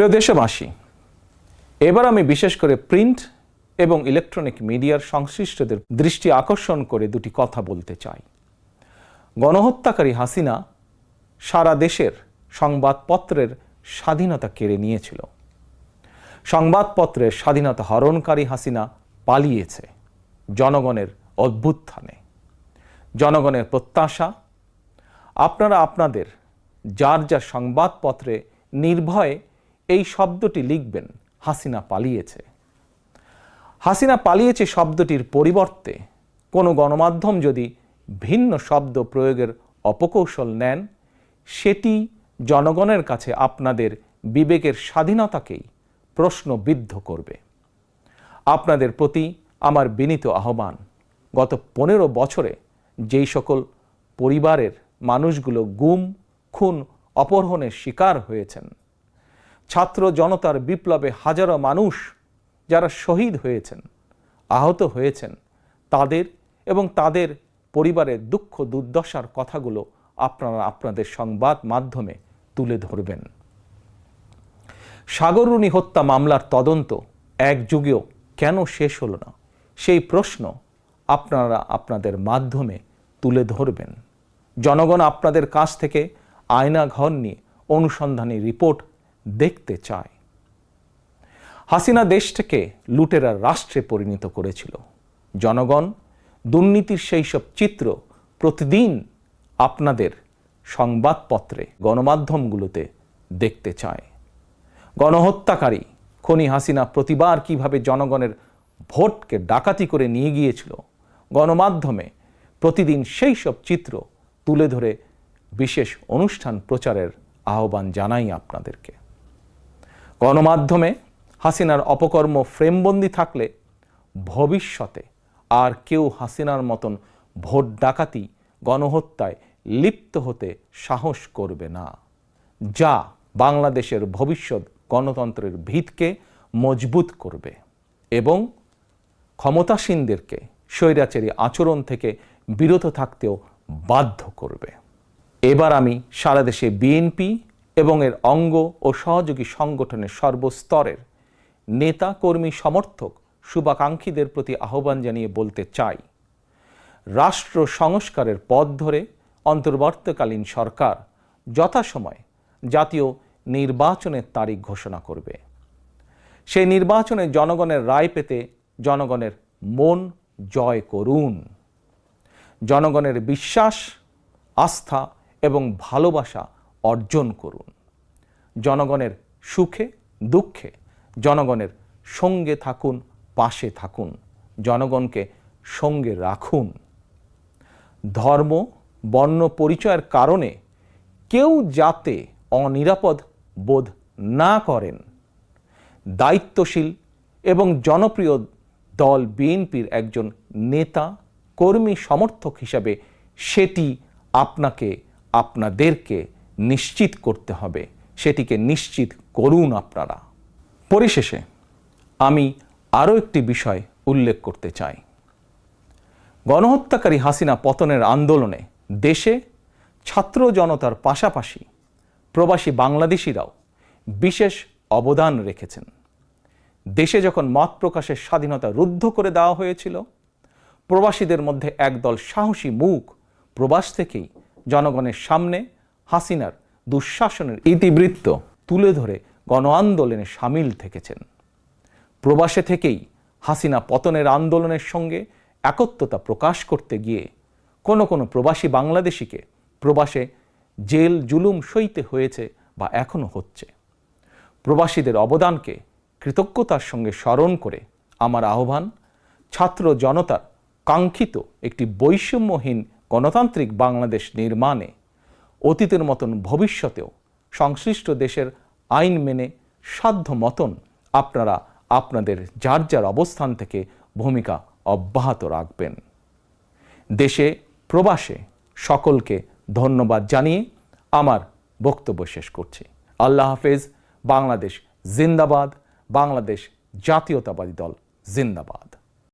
প্রিয় দেশবাসী, এবার আমি বিশেষ করে প্রিন্ট এবং ইলেকট্রনিক মিডিয়ার সংশ্লিষ্টদের দৃষ্টি আকর্ষণ করে দুটি কথা বলতে চাই। গণহত্যাকারী হাসিনা সারা দেশের সংবাদপত্রের স্বাধীনতা কেড়ে নিয়েছিল। সংবাদপত্রের স্বাধীনতা হরণকারী হাসিনা পালিয়েছে জনগণের অভ্যুত্থানে। জনগণের প্রত্যাশা, আপনারা আপনাদের যার যার সংবাদপত্রে নির্ভয়ে এই শব্দটি লিখবেন, হাসিনা পালিয়েছে। হাসিনা পালিয়েছে শব্দটির পরিবর্তে কোনো গণমাধ্যম যদি ভিন্ন শব্দ প্রয়োগের অপকৌশল নেন, সেটি জনগণের কাছে আপনাদের বিবেকের স্বাধীনতাকেই প্রশ্নবিদ্ধ করবে। আপনাদের প্রতি আমার বিনীত আহ্বান, গত 15 বছরে যেই সকল পরিবারের মানুষগুলো গুম, খুন, অপহরণের শিকার হয়েছেন, ছাত্র জনতার বিপ্লবে হাজারো মানুষ যারা শহীদ হয়েছেন, আহত হয়েছেন, তাদের এবং তাদের পরিবারের দুঃখ দুর্দশার কথাগুলো আপনারা আপনাদের সংবাদ মাধ্যমে তুলে ধরবেন। সাগররুনি হত্যা মামলার তদন্ত এক যুগেও কেন শেষ হলো না, সেই প্রশ্ন আপনারা আপনাদের মাধ্যমে তুলে ধরবেন। জনগণ আপনাদের কাছ থেকে আয়নাঘর নিয়ে অনুসন্ধানী রিপোর্ট দেখতে চায়। হাসিনা দেশটাকে লুটেরার রাষ্ট্রে পরিণত করেছিল। জনগণ দুর্নীতির সেই সব চিত্র প্রতিদিন আপনাদের সংবাদপত্রে, গণমাধ্যমগুলোতে দেখতে চায়। গণহত্যাকারী খনি হাসিনা প্রতিবার কিভাবে জনগণের ভোটকে ডাকাতি করে নিয়ে গিয়েছিল, গণমাধ্যমে প্রতিদিন সেই সব চিত্র তুলে ধরে বিশেষ অনুষ্ঠান প্রচারের আহ্বান জানাই আপনাদেরকে। গণমাধ্যমে হাসিনার অপকর্ম ফ্রেমবন্দি থাকলে ভবিষ্যতে আর কেউ হাসিনার মতন ভোট ডাকাতি, গণহত্যায় লিপ্ত হতে সাহস করবে না, যা বাংলাদেশের ভবিষ্যৎ গণতন্ত্রের ভিতকে মজবুত করবে এবং ক্ষমতাসীনদেরকে স্বৈরাচারী আচরণ থেকে বিরত থাকতেও বাধ্য করবে। এবার আমি সারা দেশে বিএনপি এবং এর অঙ্গ ও সহযোগী সংগঠনের সর্বস্তরের নেতা, কর্মী, সমর্থক, শুভাকাঙ্ক্ষীদের প্রতি আহ্বান জানিয়ে বলতে চাই, রাষ্ট্র সংস্কারের পথ ধরে অন্তর্বর্তীকালীন সরকার যথাসময়ে জাতীয় নির্বাচনের তারিখ ঘোষণা করবে। সেই নির্বাচনে জনগণের রায় পেতে জনগণের মন জয় করুন। জনগণের বিশ্বাস, আস্থা এবং ভালোবাসা অর্জন করুন। জনগণের সুখে দুঃখে জনগণের সঙ্গে থাকুন, পাশে থাকুন, জনগণকে সঙ্গে রাখুন। ধর্ম, বর্ণ পরিচয়ের কারণে কেউ যাতে অনিরাপদ বোধ না করেন, দায়িত্বশীল এবং জনপ্রিয় দল বিএনপির একজন নেতা, কর্মী, সমর্থক হিসাবে সেটি আপনাদেরকে নিশ্চিত করতে হবে। সেটিকে নিশ্চিত করুন আপনারা। পরিশেষে আমি আরও একটি বিষয় উল্লেখ করতে চাই। গণহত্যাকারী হাসিনা পতনের আন্দোলনে দেশে ছাত্র জনতার পাশাপাশি প্রবাসী বাংলাদেশিরাও বিশেষ অবদান রেখেছেন। দেশে যখন মত প্রকাশের স্বাধীনতা রুদ্ধ করে দেওয়া হয়েছিল, প্রবাসীদের মধ্যে একদল সাহসী মুখ প্রবাস থেকেই জনগণের সামনে হাসিনার দুঃশাসনের ইতিবৃত্ত তুলে ধরে গণ আন্দোলনে সামিল থেকেছেন। প্রবাসে থেকেই হাসিনা পতনের আন্দোলনের সঙ্গে একত্রতা প্রকাশ করতে গিয়ে কোনো প্রবাসী বাংলাদেশিকে প্রবাসে জেল জুলুম সইতে হয়েছে বা এখনও হচ্ছে। প্রবাসীদের অবদানকে কৃতজ্ঞতার সঙ্গে স্মরণ করে আমার আহ্বান, ছাত্র জনতার কাঙ্ক্ষিত একটি বৈষম্যহীন গণতান্ত্রিক বাংলাদেশ নির্মাণে অতীতের মতন ভবিষ্যতেও সংশ্লিষ্ট দেশের আইন মেনে সাধ্য মতন আপনারা আপনাদের যার যার অবস্থান থেকে ভূমিকা অব্যাহত রাখবেন। দেশে প্রবাসে সকলকে ধন্যবাদ জানিয়ে আমার বক্তব্য শেষ করছি। আল্লাহ হাফেজ। বাংলাদেশ জিন্দাবাদ। বাংলাদেশ জাতীয়তাবাদী দল জিন্দাবাদ।